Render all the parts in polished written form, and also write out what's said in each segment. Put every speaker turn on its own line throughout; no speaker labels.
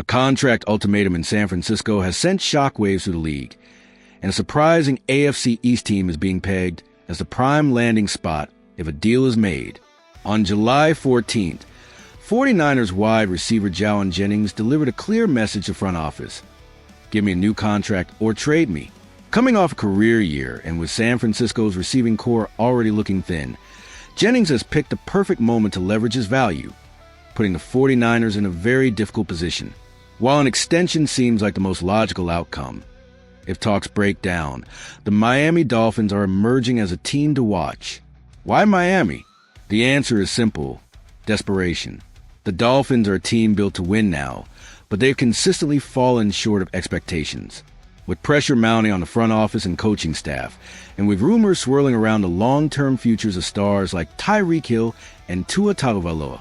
contract ultimatum in San Francisco has sent shockwaves through the league, and a surprising AFC East team is being pegged as the prime landing spot if a deal is made. On July 14th, 49ers wide receiver Jauan Jennings delivered a clear message to front office. Give me a new contract or trade me. Coming off a career year and with San Francisco's receiving core already looking thin, Jennings has picked the perfect moment to leverage his value, putting the 49ers in a very difficult position. While an extension seems like the most logical outcome, if talks break down, the Miami Dolphins are emerging as a team to watch. Why Miami? The answer is simple: desperation. The Dolphins are a team built to win now, but they've consistently fallen short of expectations. With pressure mounting on the front office and coaching staff, and with rumors swirling around the long-term futures of stars like Tyreek Hill and Tua Tagovailoa,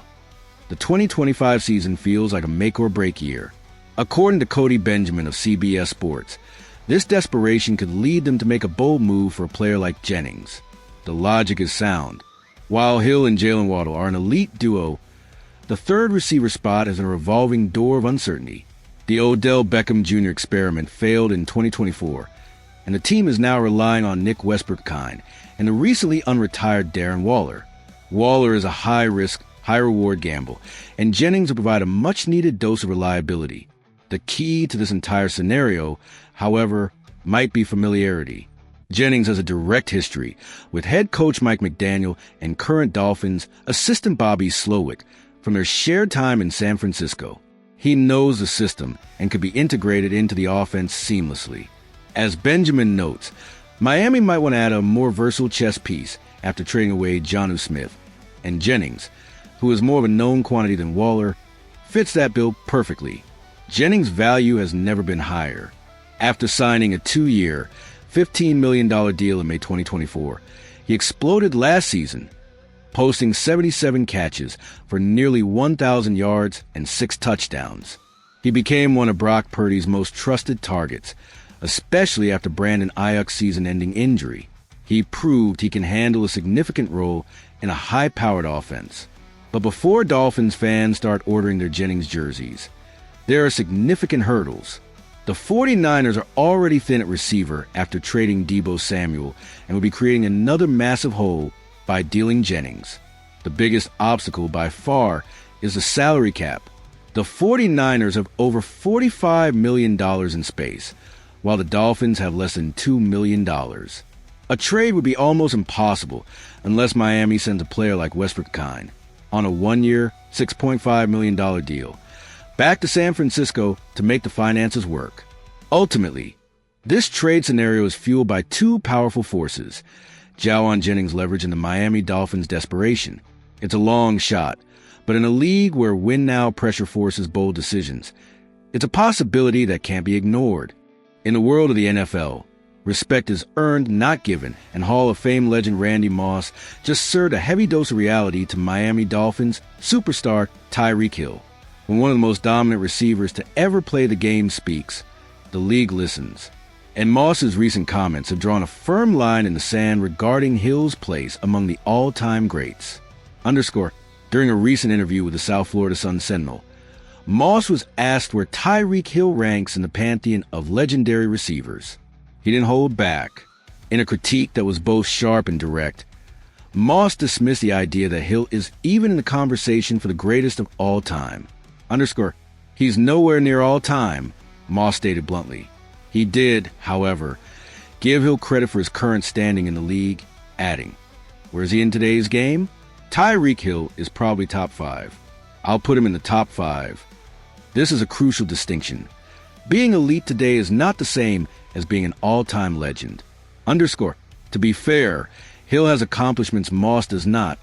the 2025 season feels like a make-or-break year. According to Cody Benjamin of CBS Sports, this desperation could lead them to make a bold move for a player like Jennings. The logic is sound. While Hill and Jalen Waddle are an elite duo, the third receiver spot is a revolving door of uncertainty. The Odell Beckham Jr. experiment failed in 2024, and the team is now relying on Nick Westbrook-Kine and the recently unretired Darren Waller. Waller is a high-risk, high-reward gamble, and Jennings will provide a much-needed dose of reliability. The key to this entire scenario, however, might be familiarity. Jennings has a direct history with head coach Mike McDaniel and current Dolphins assistant Bobby Slowick from their shared time in San Francisco. He knows the system and could be integrated into the offense seamlessly. As Benjamin notes, Miami might want to add a more versatile chess piece after trading away Jonnu Smith, and Jennings, who is more of a known quantity than Waller, fits that bill perfectly. Jennings' value has never been higher. After signing a 2-year, $15 million deal in May 2024, he exploded last season, posting 77 catches for nearly 1,000 yards and 6 touchdowns. He became one of Brock Purdy's most trusted targets, especially after Brandon Ayuk's season-ending injury. He proved he can handle a significant role in a high-powered offense. But before Dolphins fans start ordering their Jennings jerseys, there are significant hurdles. The 49ers are already thin at receiver after trading Deebo Samuel and will be creating another massive hole by dealing Jennings. The biggest obstacle by far is the salary cap. The 49ers have over $45 million in space, while the Dolphins have less than $2 million. A trade would be almost impossible unless Miami sends a player like Westbrook-Kine on a 1-year, $6.5 million deal back to San Francisco to make the finances work. Ultimately, this trade scenario is fueled by two powerful forces: Jauan Jennings' leverage and the Miami Dolphins' desperation. It's a long shot, but in a league where win-now pressure forces bold decisions, it's a possibility that can't be ignored. In the world of the NFL, respect is earned, not given, and Hall of Fame legend Randy Moss just served a heavy dose of reality to Miami Dolphins superstar Tyreek Hill. When one of the most dominant receivers to ever play the game speaks, the league listens. And Moss's recent comments have drawn a firm line in the sand regarding Hill's place among the all-time greats. During a recent interview with the South Florida Sun-Sentinel, Moss was asked where Tyreek Hill ranks in the pantheon of legendary receivers. He didn't hold back. In a critique that was both sharp and direct, Moss dismissed the idea that Hill is even in the conversation for the greatest of all time. He's nowhere near all time, Moss stated bluntly. He did, however, give Hill credit for his current standing in the league, adding, "Where is he in today's game? Tyreek Hill is probably top 5. I'll put him in the top 5. This is a crucial distinction. Being elite today is not the same as being an all-time legend. To be fair, Hill has accomplishments Moss does not,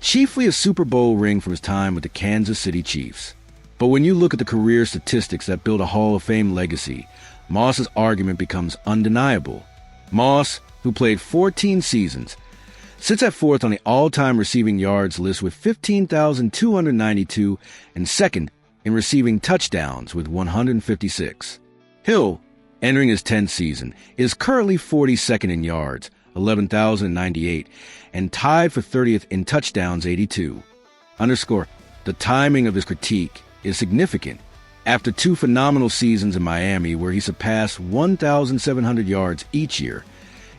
chiefly a Super Bowl ring from his time with the Kansas City Chiefs. But when you look at the career statistics that build a Hall of Fame legacy, Moss's argument becomes undeniable. Moss, who played 14 seasons, sits at 4th on the all-time receiving yards list with 15,292 and 2nd in receiving touchdowns with 156. Hill, entering his 10th season, is currently 42nd in yards, 11,098, and tied for 30th in touchdowns, 82. The timing of his critique is significant. After 2 phenomenal seasons in Miami where he surpassed 1,700 yards each year,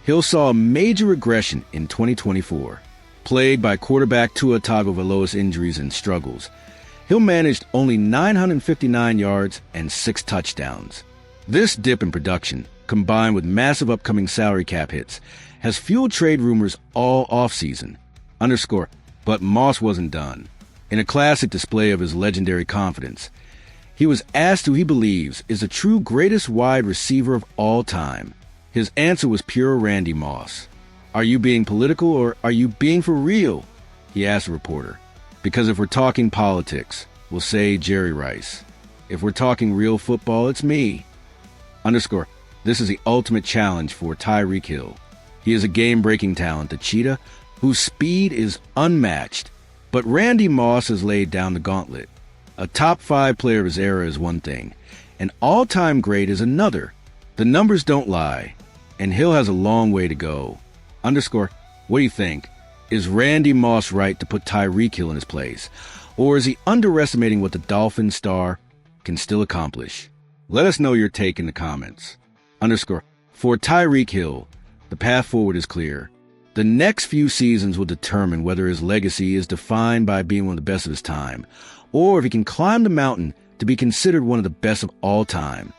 Hill saw a major regression in 2024. Plagued by quarterback Tua Tagovailoa's injuries and struggles, Hill managed only 959 yards and 6 touchdowns. This dip in production, combined with massive upcoming salary cap hits, has fueled trade rumors all offseason. But Moss wasn't done. In a classic display of his legendary confidence, he was asked who he believes is the true greatest wide receiver of all time. His answer was pure Randy Moss. "Are you being political or are you being for real?" he asked a reporter. "Because if we're talking politics, we'll say Jerry Rice. If we're talking real football, it's me." This is the ultimate challenge for Tyreek Hill. He is a game-breaking talent, a cheetah whose speed is unmatched. But Randy Moss has laid down the gauntlet. A top 5 player of his era is one thing. An all-time great is another. The numbers don't lie, and Hill has a long way to go. What do you think? Is Randy Moss right to put Tyreek Hill in his place? Or is he underestimating what the Dolphins star can still accomplish? Let us know your take in the comments. For Tyreek Hill, the path forward is clear. The next few seasons will determine whether his legacy is defined by being one of the best of his time, or if he can climb the mountain to be considered one of the best of all time.